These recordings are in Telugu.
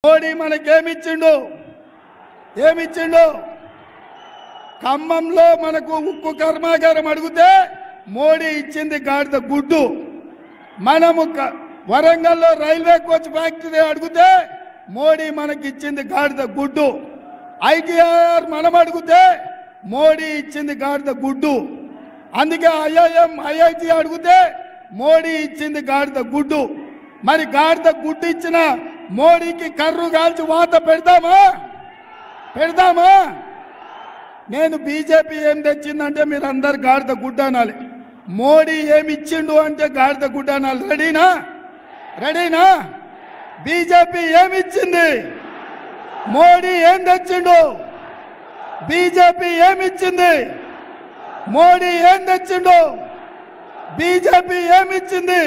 మోడీ మనకేమిచ్చిండు? ఏమిచ్చిండు? ఖమ్మంలో మనకు ఉక్కు కర్మాగారం అడిగితే మోడీ ఇచ్చింది గాడిద గుడ్డు. మనము వరంగల్లో రైల్వే కోచ్ ఫ్యాక్టరీ అడిగితే మోడీ మనకి ఇచ్చింది గాడిద గుడ్డు. ఐటీఆర్ మనం అడిగితే మోడీ ఇచ్చింది గాడిద గుడ్డు. అందుకే ఐఐఎం ఐఐటి అడిగితే మోడీ ఇచ్చింది గాడిద గుడ్డు. మరి గాడిద గుడ్డు ఇచ్చిన మోడీకి కర్రు కాల్చి వాత పెడదామా? పెడదామా? నేను బీజేపీ ఏం తెచ్చిందంటే మీరు అందరు గాడిద గుడ్డ అనాలి. మోడీ ఏమి ఇచ్చిండు అంటే గాడిద గుడ్డ అనాలి. రెడీనా? రెడీనా? బీజేపీ ఏమిచ్చింది? మోడీ ఏం తెచ్చిండు? బీజేపీ ఏమిచ్చింది? మోడీ ఏం తెచ్చిండు? బీజేపీ ఏమిచ్చింది?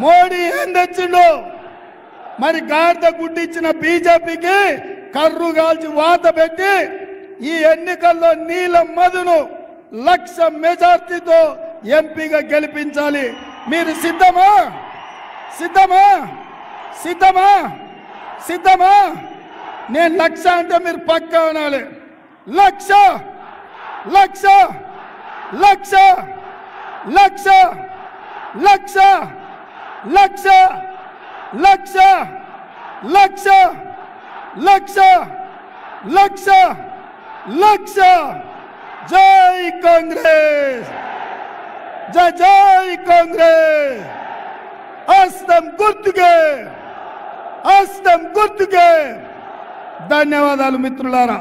మోడీ ఏం తెచ్చిండు? మరి గాడిద గుడ్డు ఇచ్చిన బీజేపీకి కర్రు కాల్చి వాత పెట్టి ఈ ఎన్నికల్లో నీలం మధును 1,00,000 మెజార్టీతో ఎంపీగా గెలిపించాలి. మీరు సిద్ధమా? సిద్ధమా? సిద్ధమా? సిద్ధమా? నేను 1,00,000 అంటే మీరు పక్కా అనాలి. 1,00,000 1,00,000 1,00,000 1,00,000 1,00,000 1,00,000 1,00,000 1,00,000 1,00,000 1,00,000 1,00,000 జై కాంగ్రెస్! జై జై కాంగ్రెస్! హస్తం గుర్తుకే! హస్తం గుర్తుకే! ధన్యవాదాలు మిత్రులారా.